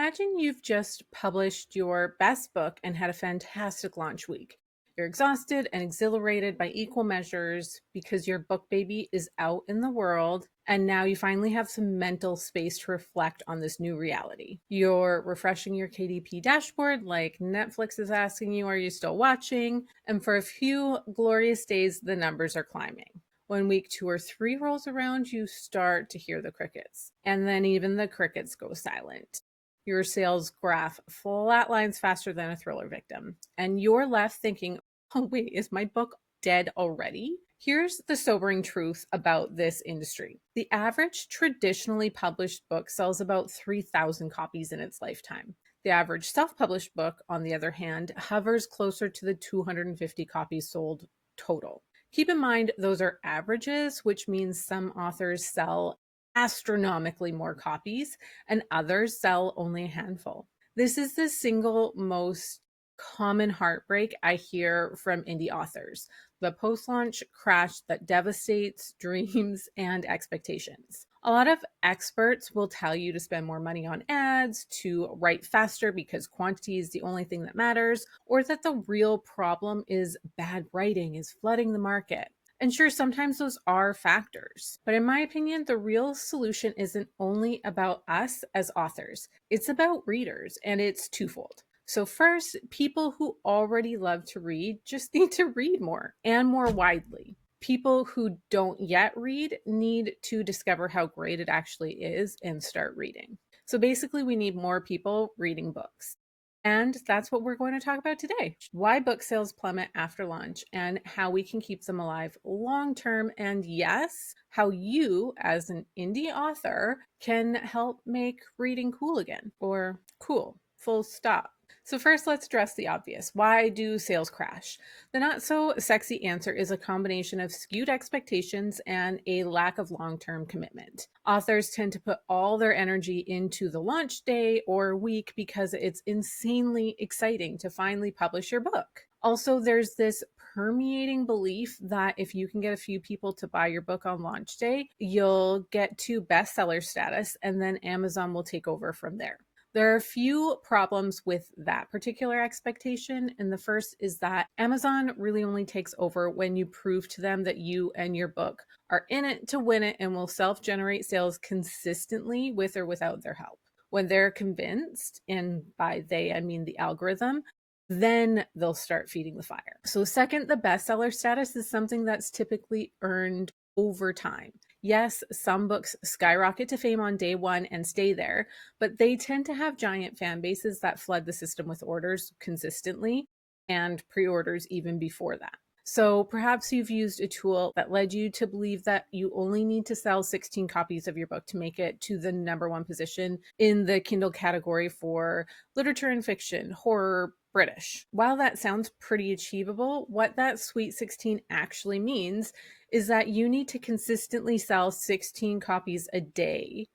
Imagine you've just published your best book and had a fantastic launch week. You're exhausted and exhilarated by equal measures because your book baby is out in the world, and now you finally have some mental space to reflect on this new reality. You're refreshing your KDP dashboard like Netflix is asking you, are you still watching? And for a few glorious days, the numbers are climbing. When week 2 or 3 rolls around, you start to hear the crickets. And then even the crickets go silent. Your sales graph flatlines faster than a thriller victim. And you're left thinking, oh, wait, is my book dead already? Here's the sobering truth about this industry. The average traditionally published book sells about 3,000 copies in its lifetime. The average self-published book, on the other hand, hovers closer to the 250 copies sold total. Keep in mind, those are averages, which means some authors sell astronomically more copies and others sell only a handful. This is the single most common heartbreak I hear from indie authors. The post-launch crash that devastates dreams and expectations. A lot of experts will tell you to spend more money on ads, to write faster because quantity is the only thing that matters, or that the real problem is bad writing is flooding the market. And sure, sometimes those are factors. But in my opinion, the real solution isn't only about us as authors. It's about readers, and it's twofold. So first, people who already love to read just need to read more and more widely. People who don't yet read need to discover how great it actually is and start reading. So basically, we need more people reading books. And that's what we're going to talk about today. Why book sales plummet after launch and how we can keep them alive long term. And yes, how you, as an indie author, can help make reading cool again, or cool, full stop. So first, let's address the obvious. Why do sales crash? The not so sexy answer is a combination of skewed expectations and a lack of long-term commitment. Authors tend to put all their energy into the launch day or week because it's insanely exciting to finally publish your book. Also, there's this permeating belief that if you can get a few people to buy your book on launch day, you'll get to bestseller status and then Amazon will take over from there. There are a few problems with that particular expectation. And the first is that Amazon really only takes over when you prove to them that you and your book are in it to win it and will self-generate sales consistently with or without their help. When they're convinced, and by they, I mean the algorithm, then they'll start feeding the fire. So second, the bestseller status is something that's typically earned over time. Yes, some books skyrocket to fame on day one and stay there, but they tend to have giant fan bases that flood the system with orders consistently and pre-orders even before that. So perhaps you've used a tool that led you to believe that you only need to sell 16 copies of your book to make it to the #1 position in the Kindle category for literature and fiction, horror, British. While that sounds pretty achievable, what that sweet 16 actually means is that you need to consistently sell 16 copies a day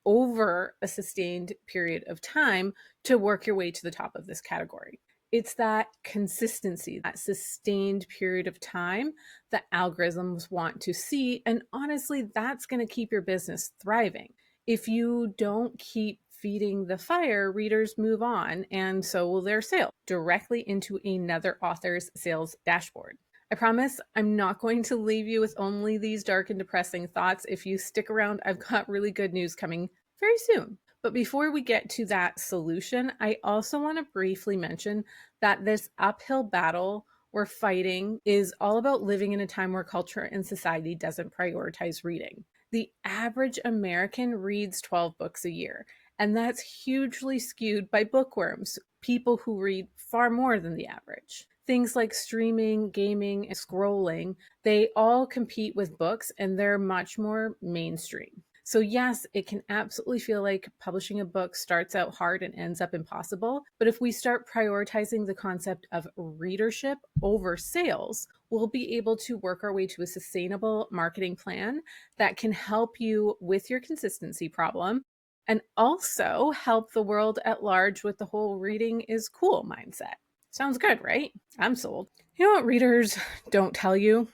over a sustained period of time to work your way to the top of this category. It's that consistency, that sustained period of time that algorithms want to see. And honestly, that's going to keep your business thriving. If you don't keep feeding the fire, readers move on, and so will their sales directly into another author's sales dashboard. I promise I'm not going to leave you with only these dark and depressing thoughts. If you stick around, I've got really good news coming very soon. But before we get to that solution, I also want to briefly mention that this uphill battle we're fighting is all about living in a time where culture and society doesn't prioritize reading. The average American reads 12 books a year, and that's hugely skewed by bookworms, people who read far more than the average. Things like streaming, gaming, and scrolling, they all compete with books and they're much more mainstream. So yes, it can absolutely feel like publishing a book starts out hard and ends up impossible. But if we start prioritizing the concept of readership over sales, we'll be able to work our way to a sustainable marketing plan that can help you with your consistency problem and also help the world at large with the whole reading is cool mindset. Sounds good, right? I'm sold. You know what readers don't tell you?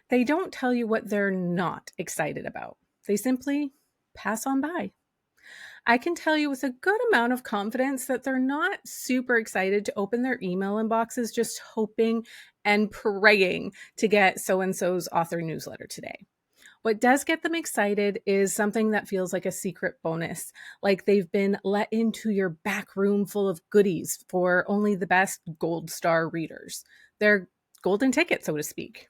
They don't tell you what they're not excited about. They simply pass on by. I can tell you with a good amount of confidence that they're not super excited to open their email inboxes, just hoping and praying to get so and so's author newsletter today. What does get them excited is something that feels like a secret bonus, like they've been let into your back room full of goodies for only the best gold star readers. Their golden ticket, so to speak.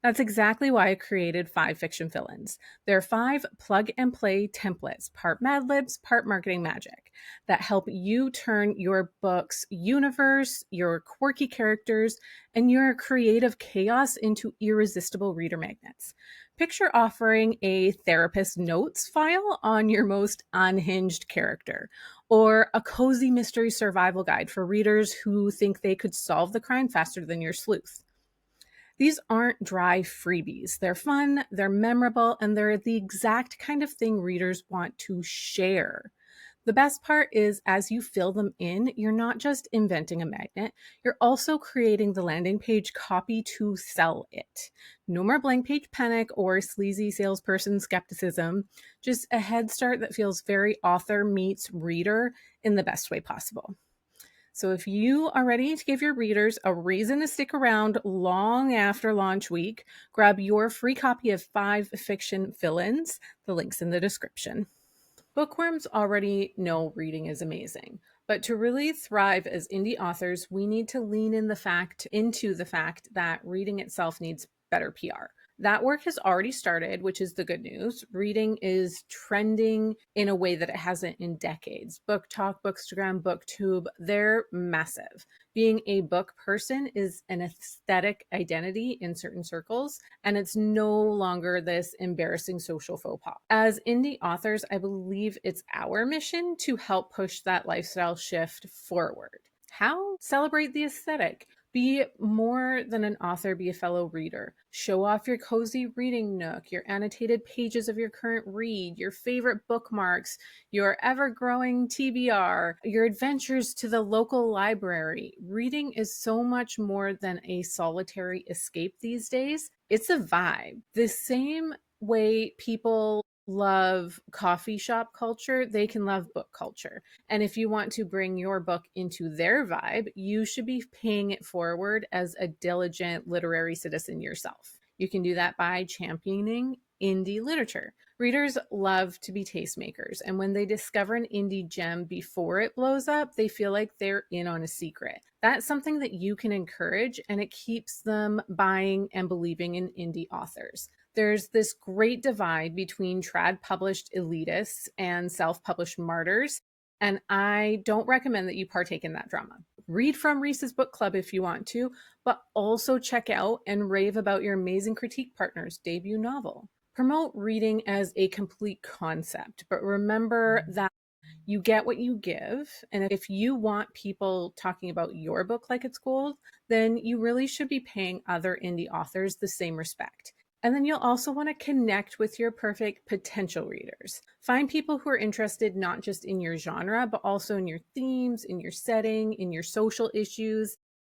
That's exactly why I created 5 fiction fill-ins. They're 5 plug-and-play templates, part Mad Libs, part marketing magic, that help you turn your book's universe, your quirky characters, and your creative chaos into irresistible reader magnets. Picture offering a therapist notes file on your most unhinged character, or a cozy mystery survival guide for readers who think they could solve the crime faster than your sleuth. These aren't dry freebies. They're fun, they're memorable, and they're the exact kind of thing readers want to share. The best part is, as you fill them in, you're not just inventing a magnet, you're also creating the landing page copy to sell it. No more blank page panic or sleazy salesperson skepticism, just a head start that feels very author meets reader in the best way possible. So if you are ready to give your readers a reason to stick around long after launch week, grab your free copy of 5 fiction fill-ins. The link's in the description. Bookworms already know reading is amazing, but to really thrive as indie authors, we need to lean into the fact that reading itself needs better PR. That work has already started, which is the good news. Reading is trending in a way that it hasn't in decades. Book Talk, Bookstagram, BookTube, they're massive. Being a book person is an aesthetic identity in certain circles, and it's no longer this embarrassing social faux pas. As indie authors, I believe it's our mission to help push that lifestyle shift forward. How? Celebrate the aesthetic. Be more than an author, be a fellow reader. Show off your cozy reading nook, your annotated pages of your current read, your favorite bookmarks, your ever growing TBR, your adventures to the local library. Reading is so much more than a solitary escape these days. It's a vibe. The same way people love coffee shop culture, they can love book culture. And if you want to bring your book into their vibe, you should be paying it forward as a diligent literary citizen yourself. You can do that by championing indie literature. Readers love to be tastemakers, and when they discover an indie gem before it blows up, they feel like they're in on a secret. That's something that you can encourage, and it keeps them buying and believing in indie authors. There's this great divide between trad published elitists and self published martyrs. And I don't recommend that you partake in that drama. Read from Reese's Book Club if you want to, but also check out and rave about your amazing critique partner's debut novel. Promote reading as a complete concept, but remember that you get what you give. And if you want people talking about your book like it's gold, then you really should be paying other indie authors the same respect. And then you'll also want to connect with your perfect potential readers. Find people who are interested not just in your genre, but also in your themes, in your setting, in your social issues.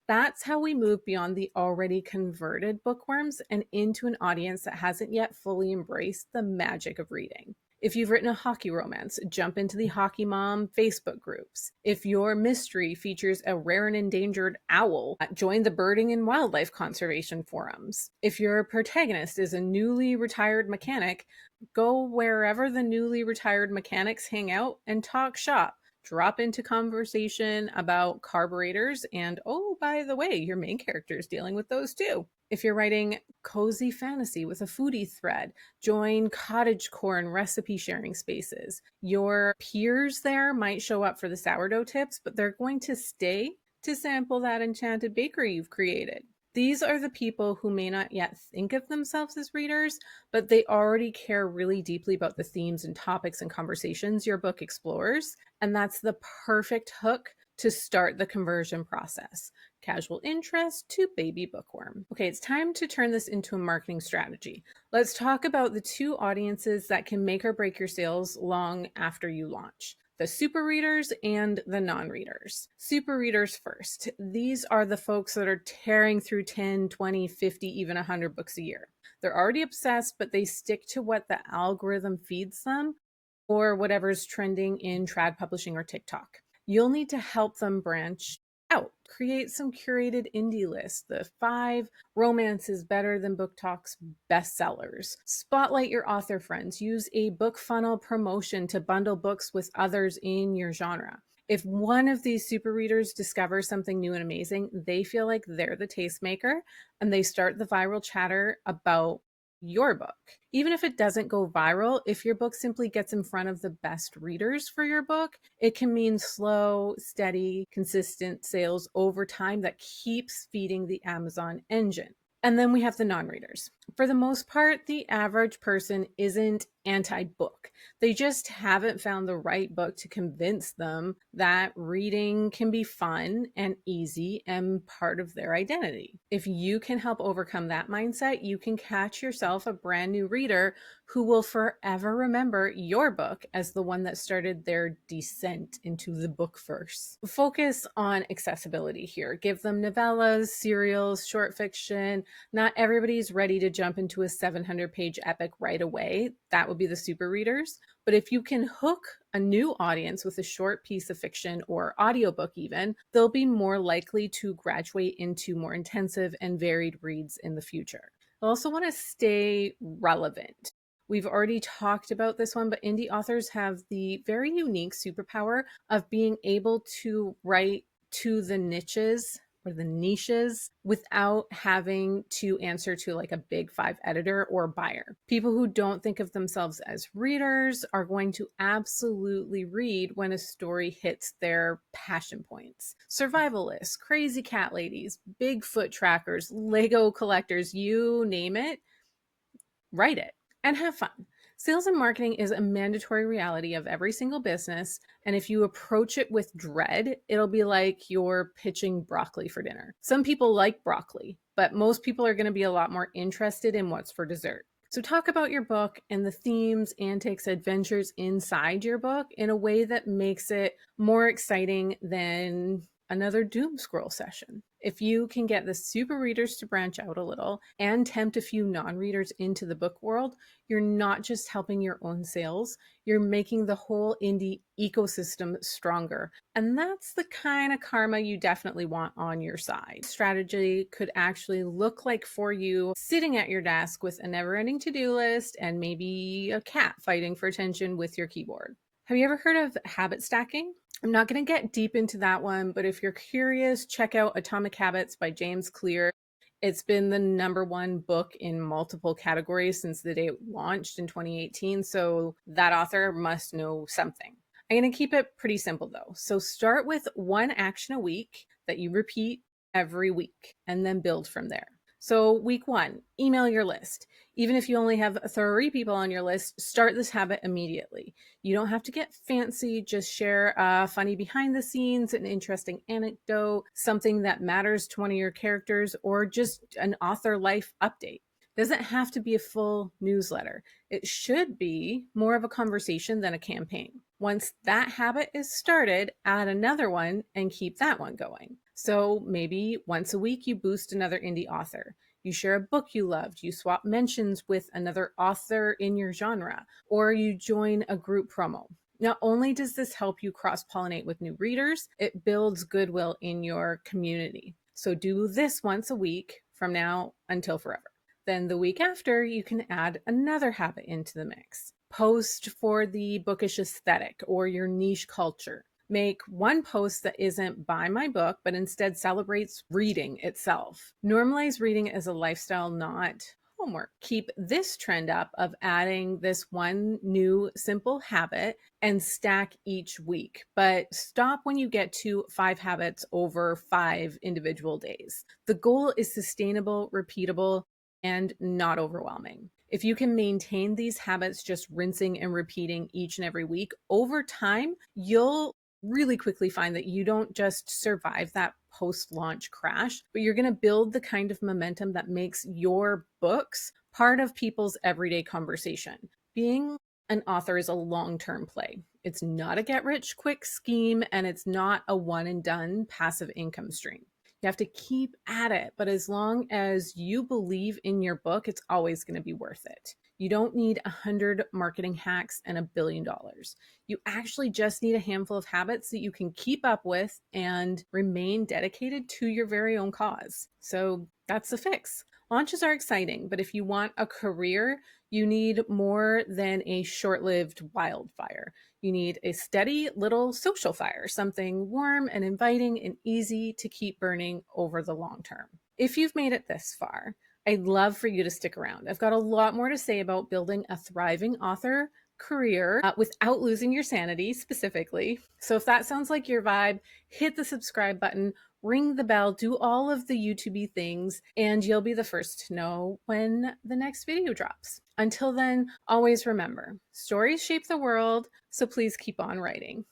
That's how we move beyond the already converted bookworms and into an audience that hasn't yet fully embraced the magic of reading. If you've written a hockey romance, jump into the Hockey Mom Facebook groups. If your mystery features a rare and endangered owl, join the birding and wildlife conservation forums. If your protagonist is a newly retired mechanic, go wherever the newly retired mechanics hang out and talk shop. Drop into conversation about carburetors, and oh, by the way, your main character is dealing with those too. If you're writing cozy fantasy with a foodie thread, join cottagecore and recipe sharing spaces. Your peers there might show up for the sourdough tips, but they're going to stay to sample that enchanted bakery you've created. These are the people who may not yet think of themselves as readers, but they already care really deeply about the themes and topics and conversations your book explores. And that's the perfect hook to start the conversion process. Casual interest to baby bookworm. Okay, it's time to turn this into a marketing strategy. Let's talk about the 2 audiences that can make or break your sales long after you launch. The super readers and the non-readers. Super readers first. These are the folks that are tearing through 10, 20, 50, even 100 books a year. They're already obsessed, but they stick to what the algorithm feeds them or whatever's trending in trad publishing or TikTok. You'll need to help them branch out. Create some curated indie lists, the 5 romances better than Book Talk's bestsellers. Spotlight your author friends. Use a book funnel promotion to bundle books with others in your genre. If one of these super readers discovers something new and amazing, they feel like they're the tastemaker and they start the viral chatter about your book. Even if it doesn't go viral, if your book simply gets in front of the best readers for your book, it can mean slow, steady, consistent sales over time that keeps feeding the Amazon engine. And then we have the non-readers. For the most part, the average person isn't anti-book. They just haven't found the right book to convince them that reading can be fun and easy and part of their identity. If you can help overcome that mindset, you can catch yourself a brand new reader who will forever remember your book as the one that started their descent into the bookverse. Focus on accessibility here. Give them novellas, serials, short fiction. Not everybody's ready to jump into a 700-page epic right away. That would be the super readers. But if you can hook a new audience with a short piece of fiction or audiobook even, they'll be more likely to graduate into more intensive and varied reads in the future. I also want to stay relevant. We've already talked about this one, but indie authors have the very unique superpower of being able to write to the niches or the niches without having to answer to like a big 5 editor or buyer. People who don't think of themselves as readers are going to absolutely read when a story hits their passion points. Survivalists, crazy cat ladies, Bigfoot trackers, Lego collectors, you name it, write it and have fun. Sales and marketing is a mandatory reality of every single business. And if you approach it with dread, it'll be like you're pitching broccoli for dinner. Some people like broccoli, but most people are going to be a lot more interested in what's for dessert. So talk about your book and the themes, antics, adventures inside your book in a way that makes it more exciting than another doom scroll session. If you can get the super readers to branch out a little and tempt a few non-readers into the book world, you're not just helping your own sales, you're making the whole indie ecosystem stronger. And that's the kind of karma you definitely want on your side. Strategy could actually look like for you sitting at your desk with a never-ending to-do list and maybe a cat fighting for attention with your keyboard. Have you ever heard of habit stacking? I'm not going to get deep into that one, but if you're curious, check out Atomic Habits by James Clear. It's been the #1 book in multiple categories since the day it launched in 2018, so that author must know something. I'm going to keep it pretty simple though. So start with 1 action a week that you repeat every week and then build from there. So week 1, email your list. Even if you only have 3 people on your list, start this habit immediately. You don't have to get fancy, just share a funny behind the scenes, an interesting anecdote, something that matters to one of your characters, or just an author life update. It doesn't have to be a full newsletter. It should be more of a conversation than a campaign. Once that habit is started, add another one and keep that one going. So maybe once a week you boost another indie author. You share a book you loved, you swap mentions with another author in your genre, or you join a group promo. Not only does this help you cross-pollinate with new readers, it builds goodwill in your community. So do this once a week from now until forever. Then the week after, you can add another habit into the mix. Post for the bookish aesthetic or your niche culture. Make one post that isn't buy my book, but instead celebrates reading itself. Normalize reading as a lifestyle, not homework. Keep this trend up of adding this one new simple habit and stack each week. But stop when you get to 5 habits over 5 individual days. The goal is sustainable, repeatable, and not overwhelming. If you can maintain these habits, just rinsing and repeating each and every week, over time, you'll really quickly find that you don't just survive that post-launch crash, but you're going to build the kind of momentum that makes your books part of people's everyday conversation. Being an author is a long-term play. It's not a get-rich-quick scheme, and it's not a one-and-done passive income stream. You have to keep at it, but as long as you believe in your book, it's always going to be worth it. You don't need 100 marketing hacks and $1 billion. You actually just need a handful of habits that you can keep up with and remain dedicated to your very own cause. So that's the fix. Launches are exciting, but if you want a career, you need more than a short lived wildfire. You need a steady little social fire, something warm and inviting and easy to keep burning over the long term. If you've made it this far, I'd love for you to stick around. I've got a lot more to say about building a thriving author career without losing your sanity specifically. So if that sounds like your vibe, hit the subscribe button, ring the bell, do all of the YouTube things, and you'll be the first to know when the next video drops. Until then, always remember, stories shape the world, so please keep on writing.